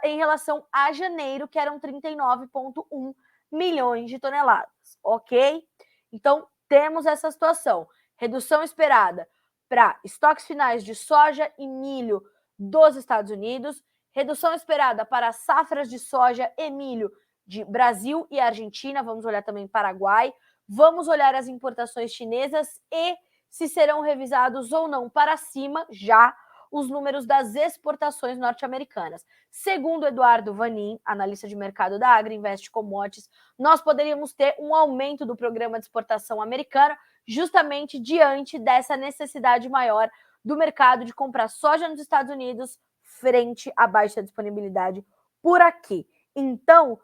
em relação a janeiro, que eram 39,1 milhões de toneladas, ok? Então, temos essa situação. Redução esperada para estoques finais de soja e milho dos Estados Unidos, redução esperada para safras de soja e milho de Brasil e Argentina, vamos olhar também Paraguai, vamos olhar as importações chinesas e se serão revisados ou não para cima já os números das exportações norte-americanas. Segundo Eduardo Vanin, analista de mercado da Agriinvest Commodities, nós poderíamos ter um aumento do programa de exportação americana, justamente diante dessa necessidade maior do mercado de comprar soja nos Estados Unidos frente à baixa disponibilidade por aqui. Então,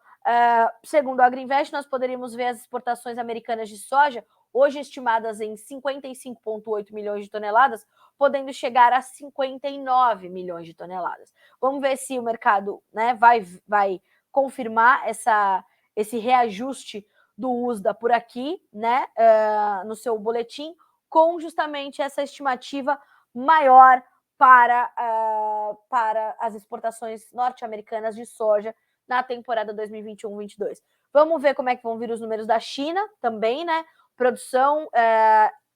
segundo a Agrinvest, nós poderíamos ver as exportações americanas de soja, hoje estimadas em 55,8 milhões de toneladas, podendo chegar a 59 milhões de toneladas. Vamos ver se o mercado, né, vai confirmar esse reajuste do USDA por aqui, né, no seu boletim, com justamente essa estimativa maior para as exportações norte-americanas de soja na temporada 2021-22. Vamos ver como é que vão vir os números da China também, né? Produção,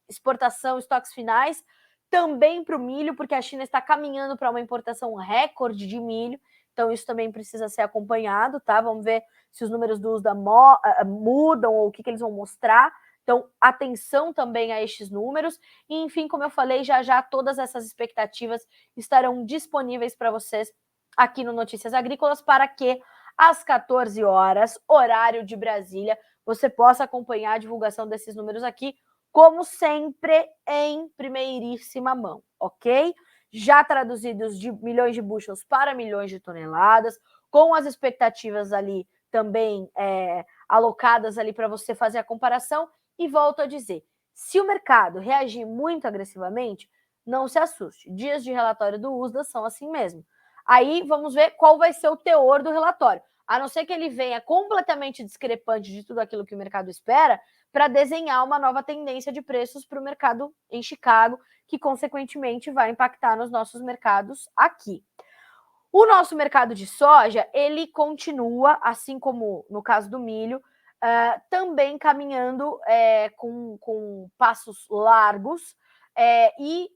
exportação, estoques finais, também para o milho, porque a China está caminhando para uma importação recorde de milho, então isso também precisa ser acompanhado, tá? Vamos ver se os números do USDA mudam ou o que eles vão mostrar. Então, atenção também a estes números. E, enfim, como eu falei, já todas essas expectativas estarão disponíveis para vocês aqui no Notícias Agrícolas, para que às 14 horas, horário de Brasília, você possa acompanhar a divulgação desses números aqui, como sempre, em primeiríssima mão, ok? Já traduzidos de milhões de bushels para milhões de toneladas, com as expectativas ali também alocadas ali para você fazer a comparação. E volto a dizer, se o mercado reagir muito agressivamente, não se assuste. Dias de relatório do USDA são assim mesmo. Aí vamos ver qual vai ser o teor do relatório. A não ser que ele venha completamente discrepante de tudo aquilo que o mercado espera, para desenhar uma nova tendência de preços para o mercado em Chicago, que consequentemente vai impactar nos nossos mercados aqui. O nosso mercado de soja, ele continua, assim como no caso do milho, também caminhando com passos largos e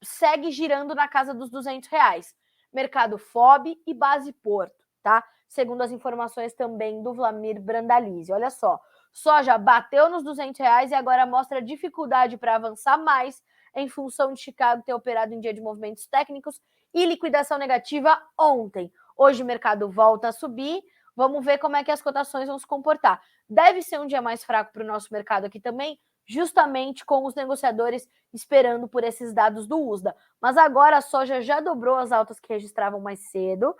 segue girando na casa dos R$200. Mercado FOB e base Porto, tá? Segundo as informações também do Vlamir Brandalize. Olha só, soja bateu nos R$200 e agora mostra dificuldade para avançar mais em função de Chicago ter operado em dia de movimentos técnicos e liquidação negativa ontem. Hoje o mercado volta a subir. Vamos ver como é que as cotações vão se comportar. Deve ser um dia mais fraco para o nosso mercado aqui também, justamente com os negociadores esperando por esses dados do USDA. Mas agora a soja já dobrou as altas que registravam mais cedo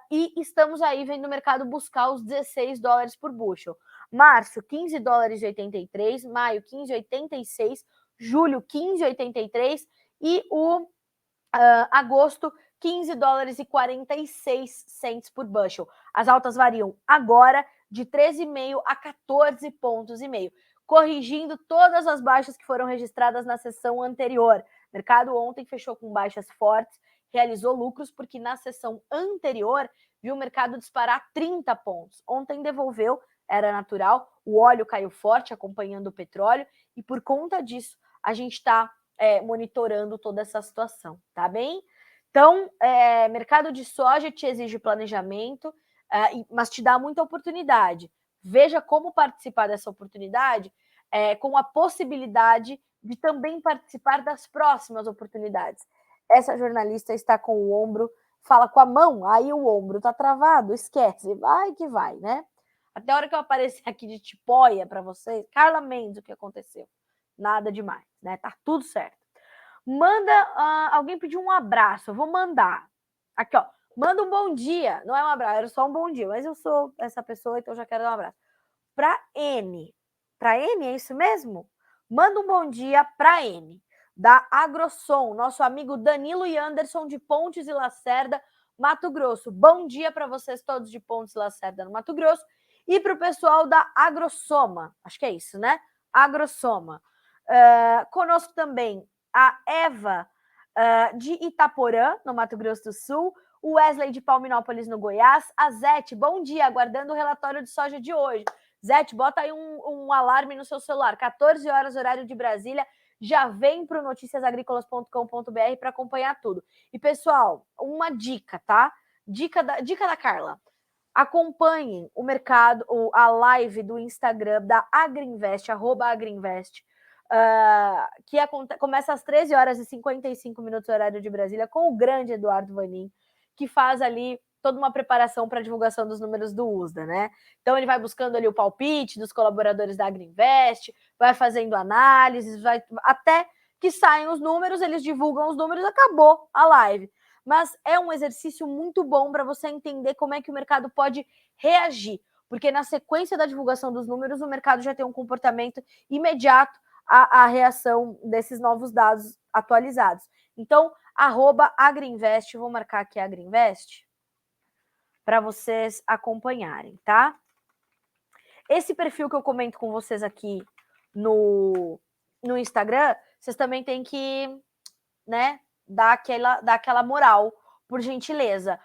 e estamos aí vendo o mercado buscar os $16 por bushel. Março, $15,83, maio, $15,86, julho, $15,83 e o agosto, $15,46 por bushel. As altas variam agora de 13,5 a 14,5 pontos, corrigindo todas as baixas que foram registradas na sessão anterior. O mercado ontem fechou com baixas fortes, realizou lucros, porque na sessão anterior viu o mercado disparar 30 pontos. Ontem devolveu, era natural, o óleo caiu forte, acompanhando o petróleo, e por conta disso a gente está monitorando toda essa situação, tá bem? Então, mercado de soja te exige planejamento, mas te dá muita oportunidade. Veja como participar dessa oportunidade com a possibilidade de também participar das próximas oportunidades. Essa jornalista está com o ombro, fala com a mão, aí o ombro está travado, esquece, vai que vai, né? Até a hora que eu aparecer aqui de tipóia para vocês, Carla Mendes, o que aconteceu? Nada demais, né? Tá tudo certo. Manda, alguém pediu um abraço, eu vou mandar. Aqui, ó, manda um bom dia, não é um abraço, era só um bom dia, mas eu sou essa pessoa, então eu já quero dar um abraço. Para N. Para N, é isso mesmo? Manda um bom dia para N, da Agrosom, nosso amigo Danilo e Anderson de Pontes e Lacerda, Mato Grosso. Bom dia para vocês todos de Pontes e Lacerda, no Mato Grosso. E para o pessoal da Agrosoma, acho que é isso, né? Agrosoma. Conosco também a Eva de Itaporã, no Mato Grosso do Sul, o Wesley de Palminópolis, no Goiás, a Zete, bom dia, aguardando o relatório de soja de hoje. Zete, bota aí um alarme no seu celular, 14 horas, horário de Brasília, já vem para o noticiasagricolas.com.br para acompanhar tudo. E, pessoal, uma dica, tá? Dica da Carla. Acompanhem o mercado, a live do Instagram da Agrinvest, @Agrinvest, que começa às 13 horas e 55 minutos, horário de Brasília, com o grande Eduardo Vanin, que faz ali toda uma preparação para a divulgação dos números do USDA, né? Então ele vai buscando ali o palpite dos colaboradores da Agrinvest, vai fazendo análises, vai até que saem os números, eles divulgam os números, acabou a live. Mas é um exercício muito bom para você entender como é que o mercado pode reagir, porque na sequência da divulgação dos números, o mercado já tem um comportamento imediato à reação desses novos dados atualizados. Então, @Agrinvest, vou marcar aqui a Agrinvest, para vocês acompanharem, tá? Esse perfil que eu comento com vocês aqui no Instagram, vocês também têm que, né, dar aquela moral, por gentileza.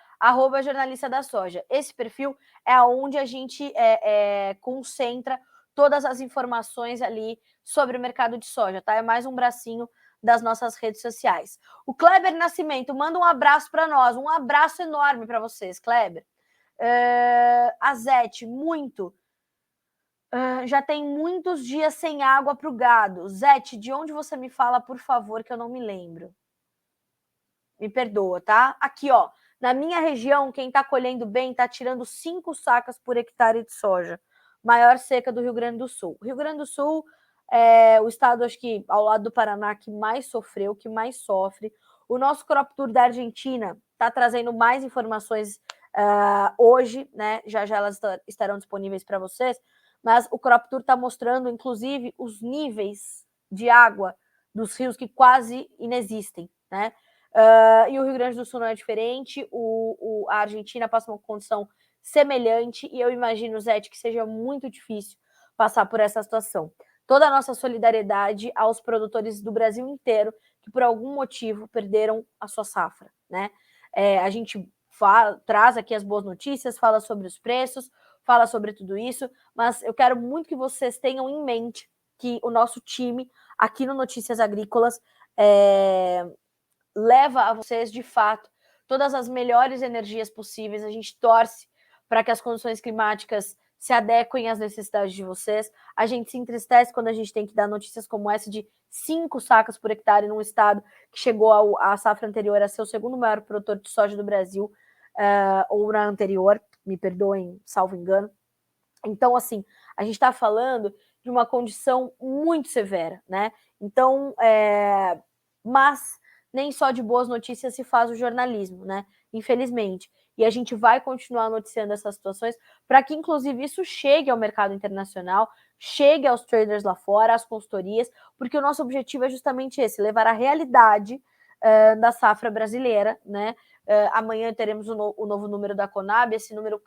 @jornalista da soja. Esse perfil é onde a gente concentra todas as informações ali sobre o mercado de soja, tá? É mais um bracinho das nossas redes sociais. O Kleber Nascimento manda um abraço para nós, um abraço enorme para vocês, Kleber. A Zete, muito. Já tem muitos dias sem água para o gado. Zete, de onde você me fala, por favor, que eu não me lembro? Me perdoa, tá? Aqui, ó. Na minha região, quem está colhendo bem está tirando 5 sacas por hectare de soja. Maior seca do Rio Grande do Sul. O Rio Grande do Sul é o estado, acho que, ao lado do Paraná, que mais sofreu, que mais sofre. O nosso Crop Tour da Argentina está trazendo mais informações hoje, né? Já elas estarão disponíveis para vocês. Mas o Crop Tour está mostrando, inclusive, os níveis de água dos rios que quase inexistem, né? E o Rio Grande do Sul não é diferente, a Argentina passa uma condição semelhante, e eu imagino, Zete, que seja muito difícil passar por essa situação. Toda a nossa solidariedade aos produtores do Brasil inteiro que, por algum motivo, perderam a sua safra, né? A gente traz aqui as boas notícias, fala sobre os preços, fala sobre tudo isso, mas eu quero muito que vocês tenham em mente que o nosso time, aqui no Notícias Agrícolas, leva a vocês, de fato, todas as melhores energias possíveis. A gente torce para que as condições climáticas se adequem às necessidades de vocês. A gente se entristece quando a gente tem que dar notícias como essa de 5 sacas por hectare num estado que chegou à safra anterior a ser o segundo maior produtor de soja do Brasil, ou na anterior, me perdoem, salvo engano. Então, assim, a gente está falando de uma condição muito severa, né? Então, mas nem só de boas notícias se faz o jornalismo, né? Infelizmente. E a gente vai continuar noticiando essas situações para que, inclusive, isso chegue ao mercado internacional, chegue aos traders lá fora, às consultorias, porque o nosso objetivo é justamente esse, levar a realidade da safra brasileira, né? Amanhã teremos o novo número da Conab, esse número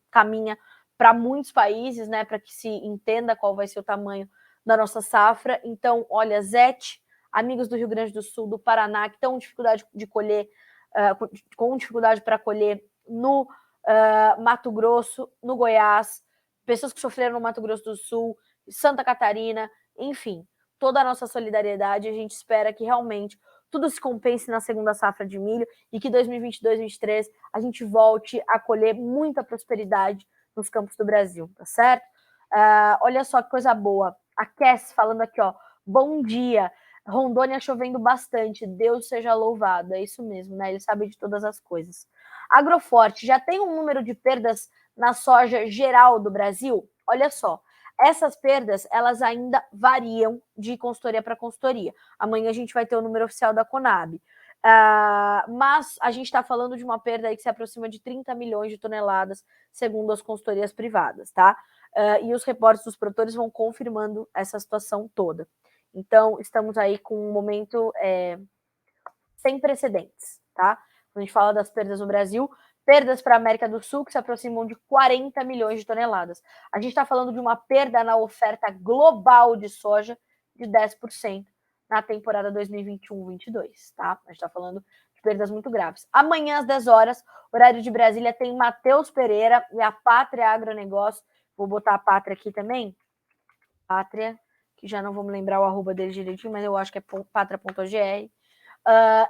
caminha para muitos países, né? Para que se entenda qual vai ser o tamanho da nossa safra. Então, olha, Zete, amigos do Rio Grande do Sul, do Paraná, que estão com dificuldade de colher, com dificuldade para colher no Mato Grosso, no Goiás, pessoas que sofreram no Mato Grosso do Sul, Santa Catarina, enfim, toda a nossa solidariedade. A gente espera que realmente tudo se compense na segunda safra de milho e que 2022, 2023 a gente volte a colher muita prosperidade nos campos do Brasil, tá certo? Olha só que coisa boa. A Cass falando aqui, ó, bom dia. Rondônia chovendo bastante, Deus seja louvado. É isso mesmo, né? Ele sabe de todas as coisas. Agroforte, já tem um número de perdas na soja geral do Brasil? Olha só, essas perdas, elas ainda variam de consultoria para consultoria. Amanhã a gente vai ter o número oficial da Conab. Mas a gente está falando de uma perda aí que se aproxima de 30 milhões de toneladas, segundo as consultorias privadas, tá? E os reportes dos produtores vão confirmando essa situação toda. Então, estamos aí com um momento sem precedentes, tá? Quando a gente fala das perdas no Brasil, perdas para a América do Sul que se aproximam de 40 milhões de toneladas. A gente está falando de uma perda na oferta global de soja de 10% na temporada 2021-22, tá? A gente está falando de perdas muito graves. Amanhã, às 10 horas, horário de Brasília, tem Matheus Pereira e a Pátria Agronegócio. Vou botar a Pátria aqui também. Pátria, que já não vou me lembrar o arroba dele direitinho, mas eu acho que é pátria.gr.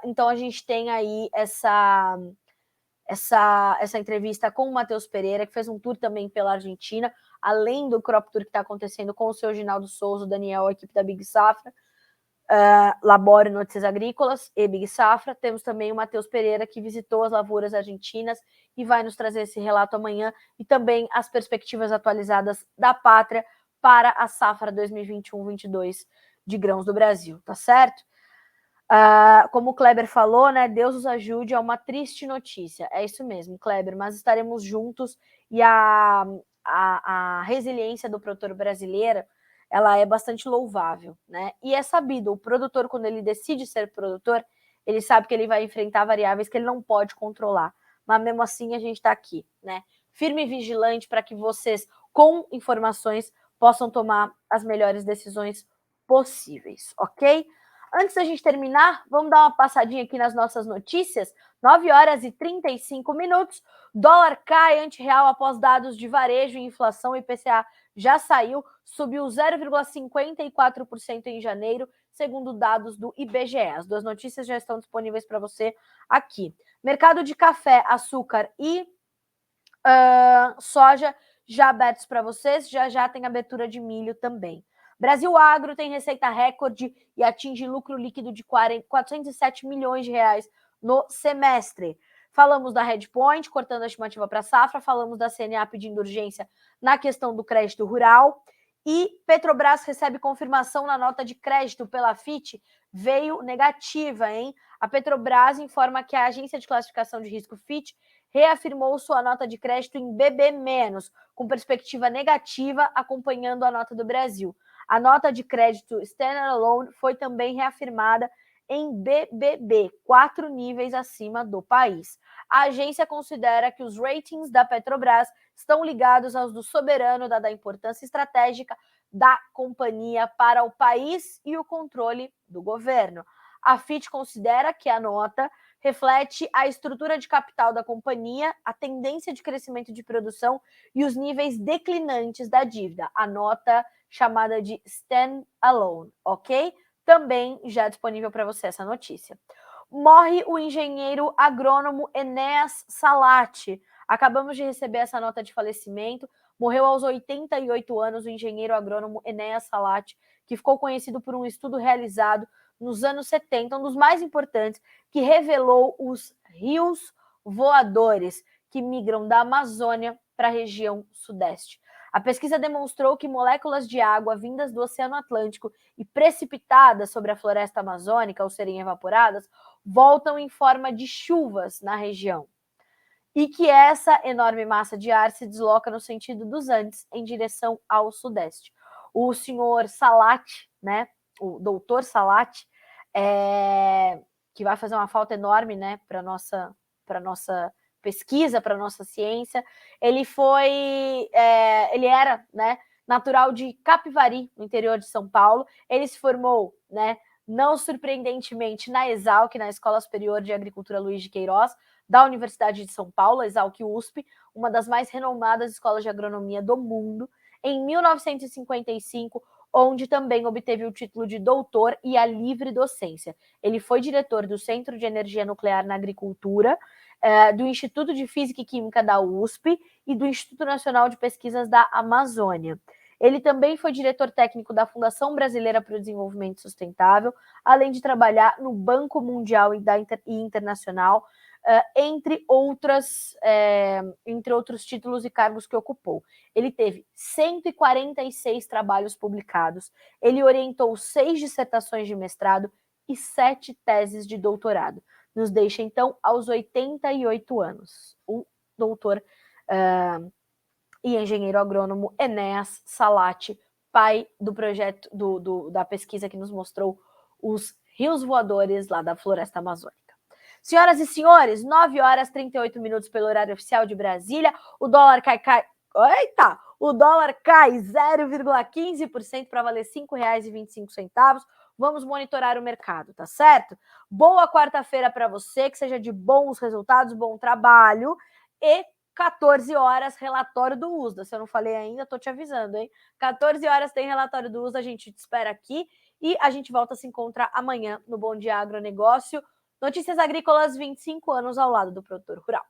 Então a gente tem aí essa entrevista com o Matheus Pereira, que fez um tour também pela Argentina, além do Crop Tour que está acontecendo com o seu Ginaldo Souza, o Daniel, a equipe da Big Safra. Labore Notícias Agrícolas e Big Safra. Temos também o Matheus Pereira, que visitou as lavouras argentinas e vai nos trazer esse relato amanhã, e também as perspectivas atualizadas da Pátria para a safra 2021-22 de grãos do Brasil, tá certo? Como o Kleber falou, né, Deus os ajude, é uma triste notícia, é isso mesmo, Kleber, mas estaremos juntos, e a resiliência do produtor brasileiro, ela é bastante louvável, né? E é sabido, o produtor, quando ele decide ser produtor, ele sabe que ele vai enfrentar variáveis que ele não pode controlar, mas mesmo assim a gente está aqui, né? Firme e vigilante para que vocês, com informações, possam tomar as melhores decisões possíveis, ok? Antes da gente terminar, vamos dar uma passadinha aqui nas nossas notícias. 9 horas e 35 minutos. Dólar cai ante real após dados de varejo e inflação. IPCA já saiu, subiu 0,54% em janeiro, segundo dados do IBGE. As duas notícias já estão disponíveis para você aqui. Mercado de café, açúcar e soja já abertos para vocês. Já tem abertura de milho também. Brasil Agro tem receita recorde e atinge lucro líquido de 407 milhões de reais no semestre. Falamos da Redpoint, cortando a estimativa para a safra, falamos da CNA pedindo urgência na questão do crédito rural, e Petrobras recebe confirmação na nota de crédito pela Fitch, veio negativa, hein? A Petrobras informa que a agência de classificação de risco Fitch reafirmou sua nota de crédito em BB-, com perspectiva negativa, acompanhando a nota do Brasil. A nota de crédito standalone foi também reafirmada em BBB, 4 níveis acima do país. A agência considera que os ratings da Petrobras estão ligados aos do soberano, dada a importância estratégica da companhia para o país e o controle do governo. A Fitch considera que a nota reflete a estrutura de capital da companhia, a tendência de crescimento de produção e os níveis declinantes da dívida. A nota chamada de stand-alone, ok? Também já disponível para você essa notícia. Morre o engenheiro agrônomo Enéas Salati. Acabamos de receber essa nota de falecimento. Morreu aos 88 anos o engenheiro agrônomo Enéas Salati, que ficou conhecido por um estudo realizado nos anos 70, um dos mais importantes, que revelou os rios voadores que migram da Amazônia para a região sudeste. A pesquisa demonstrou que moléculas de água vindas do Oceano Atlântico e precipitadas sobre a floresta amazônica ao serem evaporadas voltam em forma de chuvas na região, e que essa enorme massa de ar se desloca no sentido dos Andes em direção ao sudeste. O senhor Salati, né, o doutor Salati, que vai fazer uma falta enorme, né, para nossa pesquisa, para nossa ciência. Ele era, né, natural de Capivari, no interior de São Paulo. Ele se formou, né, não surpreendentemente, na ESALQ, na Escola Superior de Agricultura Luiz de Queiroz, da Universidade de São Paulo, ESALQ USP, uma das mais renomadas escolas de agronomia do mundo, em 1955, onde também obteve o título de doutor e a livre docência. Ele foi diretor do Centro de Energia Nuclear na Agricultura, do Instituto de Física e Química da USP e do Instituto Nacional de Pesquisas da Amazônia. Ele também foi diretor técnico da Fundação Brasileira para o Desenvolvimento Sustentável, além de trabalhar no Banco Mundial e Internacional, entre outros títulos e cargos que ocupou. Ele teve 146 trabalhos publicados, ele orientou 6 dissertações de mestrado e 7 teses de doutorado. Nos deixa, então, aos 88 anos, o doutor e engenheiro agrônomo Enéas Salati, pai do projeto da pesquisa que nos mostrou os rios voadores lá da floresta amazônica. Senhoras e senhores, 9 horas e 38 minutos pelo horário oficial de Brasília, o dólar cai 0,15% para valer R$ 5,25. Vamos monitorar o mercado, tá certo? Boa quarta-feira para você, que seja de bons resultados, bom trabalho, e 14 horas, relatório do USDA. Se eu não falei ainda, tô te avisando, hein? 14 horas tem relatório do USDA, a gente te espera aqui e a gente volta a se encontrar amanhã no Bom Dia Agronegócio. Notícias Agrícolas, 25 anos ao lado do produtor rural.